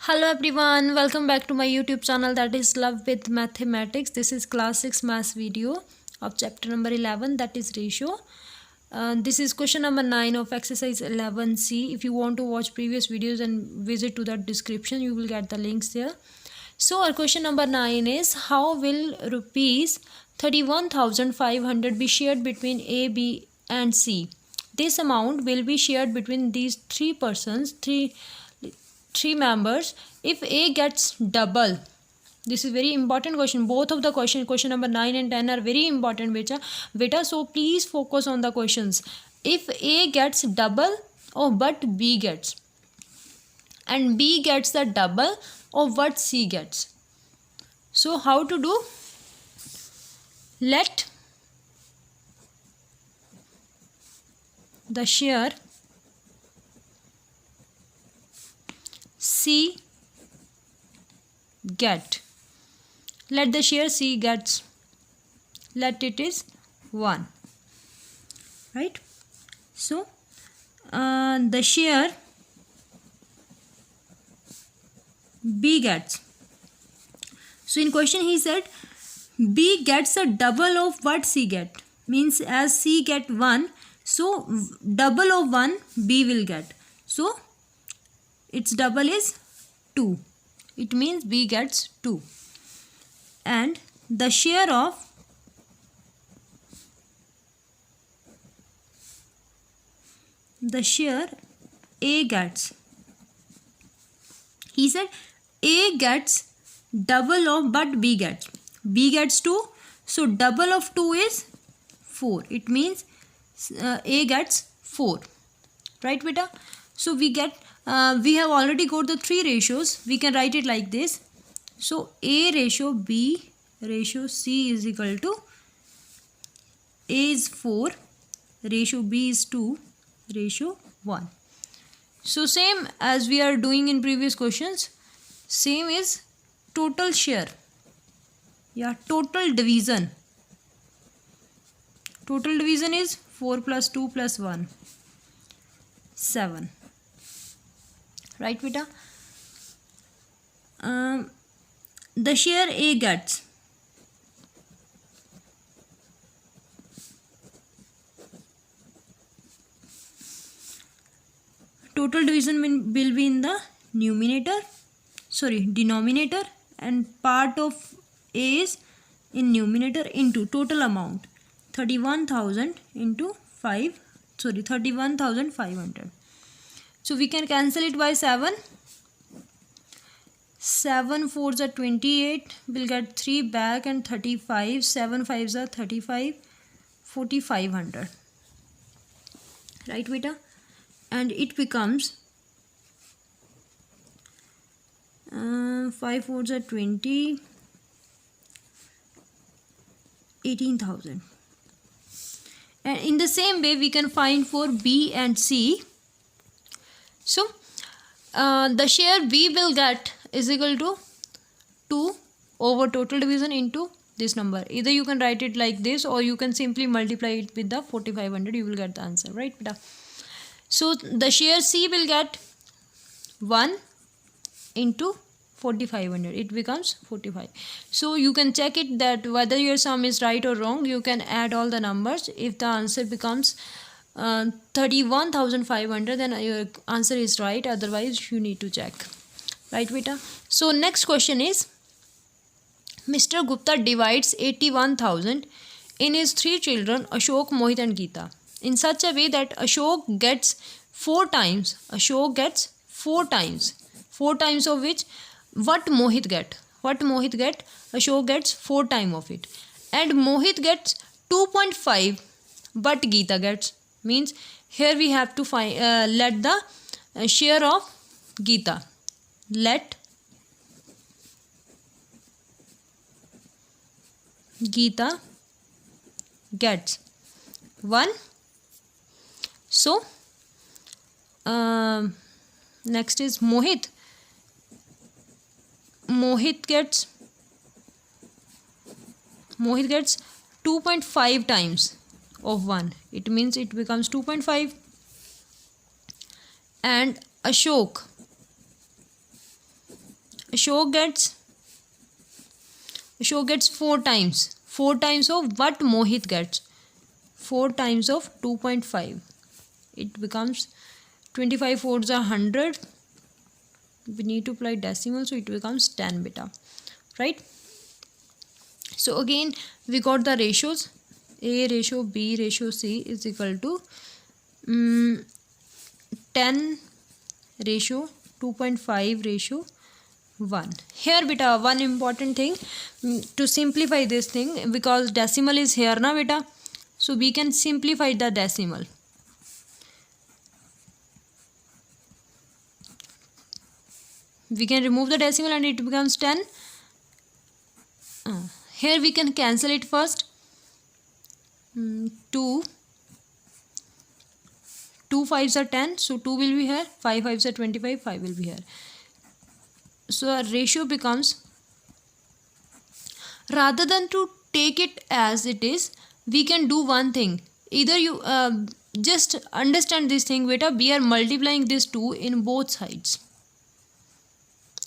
Hello everyone, welcome back to my YouTube channel, that is Love with Mathematics. This is class 6 maths video of chapter number 11, that is ratio. This is question number 9 of exercise 11C. If you want to watch previous videos and visit to that description, you will get the links there. So our question number 9 is, how will rupees 31,500 be shared between A, B and C? This amount will be shared between these three members if A gets double. This is very important question. Both of the question number 9 and 10 are very important beta, so please focus on the questions. If A gets double of what B gets, and B gets the double of what C gets. So how to do? Let the share C get, let the share C gets, let it is 1, right? So the share B gets, so in question he said B gets a double of what C get, means as C get 1, so double of 1 B will get, so its double is 2. It means B gets 2. And the share of A gets, he said A gets double of what B gets. B gets 2, so double of 2 is 4. It means A gets 4. Right, beta? So we have already got the three ratios. We can write it like this. So A ratio B ratio C is equal to A is 4, ratio B is 2, ratio 1. So same as we are doing in previous questions, same is total share. Yeah, total division. Total division is 4 plus 2 plus 1, 7. Right, beta? The share A gets, total division will be in the denominator, and part of A is in numerator into total amount 31,000 into 31,500. So we can cancel it by 7. 7 4s are 28. We'll get 3 back and 35. 7 5s are 35. 4,500. Right, beta? And it becomes 5 4s are 20. 18,000. And in the same way, we can find for B and C. So the share B will get is equal to 2 over total division into this number. Either you can write it like this, or you can simply multiply it with the 4,500. You will get the answer, right, beta? So the share C will get 1 into 4,500. It becomes 45. So you can check it that whether your sum is right or wrong. You can add all the numbers. If the answer becomes 31,500, then your answer is right. Otherwise you need to check. Right, beta? So next question is, Mr. Gupta divides 81,000 in his 3 children Ashok, Mohit and Geeta in such a way that Ashok gets 4 times. Ashok gets 4 times. 4 times of which what Mohit get? Ashok gets 4 times of it. And Mohit gets 2.5, but Geeta gets. Means here we have to find let the share of Geeta. Let Geeta gets 1. So next is Mohit. Mohit gets 2.5 times of 1. It means it becomes 2.5. And Ashok Ashok gets 4 times. 4 times of what Mohit gets? 4 times of 2.5. It becomes 25 fours are 100. We need to apply decimal, so it becomes 10 beta. Right? So again we got the ratios. A ratio B ratio C is equal to 10 ratio 2.5 ratio 1. Here beta one important thing, to simplify this thing, because decimal is here na beta, so we can simplify the decimal. We can remove the decimal and it becomes 10. Here we can cancel it first. 2 5s are 10, so 2 will be here. 5 5s are 25, 5 will be here. So our ratio becomes, rather than to take it as it is, we can do one thing. Either you just understand this thing beta, we are multiplying this 2 in both sides.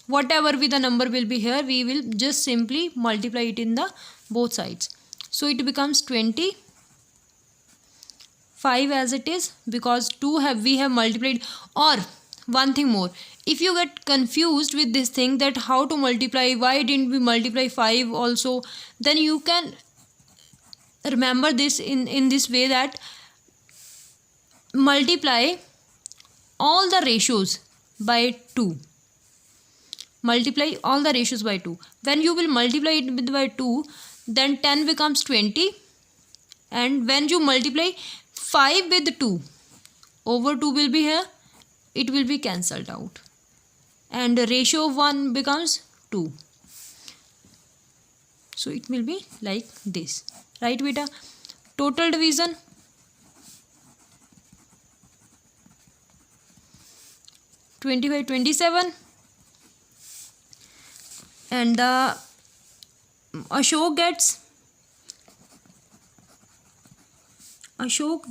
Whatever be the number will be here, we will just simply multiply it in the both sides. So it becomes 25 as it is, because 2 we have multiplied. Or one thing more, if you get confused with this thing that how to multiply, why didn't we multiply 5 also, then you can remember this in this way, that multiply all the ratios by 2. Multiply all the ratios by 2. When you will multiply it by 2, then 10 becomes 20. And when you multiply 5 with 2, over 2 will be here, it will be cancelled out. And the ratio of 1 becomes 2. So it will be like this. Right beta? Total division. (25, 27). And the Ashok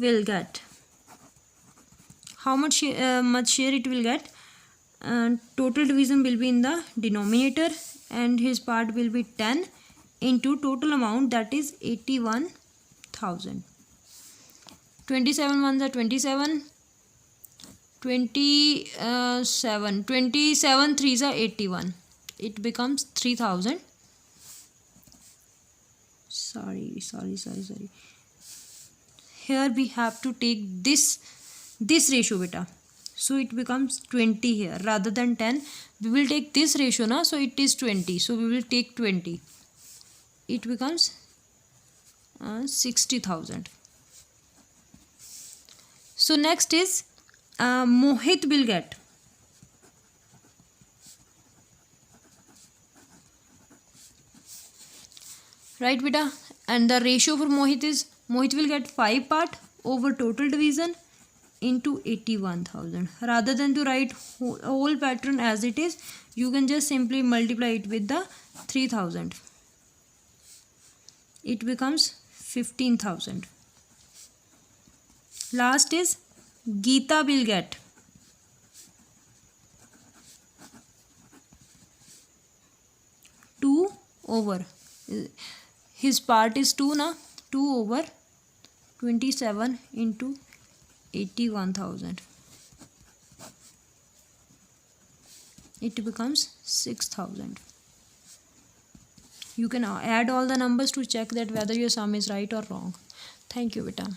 will get how much share it will get. Total division will be in the denominator, and his part will be 10 into total amount, that is 81,000. 27 ones are 27. 27 threes are 81. It becomes 3,000. Sorry. Here we have to take this ratio beta. So it becomes 20 here. Rather than 10, we will take this ratio na. So it is 20. So we will take 20. It becomes 60,000. So next is Mohit will get. Right beta? And the ratio for Mohit is, Mohit will get 5 part over total division into 81,000. Rather than to write whole pattern as it is, you can just simply multiply it with the 3,000. It becomes 15,000. Last is Geeta will get. Two over, his part is 2 na, 2 over 27 into 81,000. It becomes 6,000. You can add all the numbers to check that whether your sum is right or wrong. Thank you beta.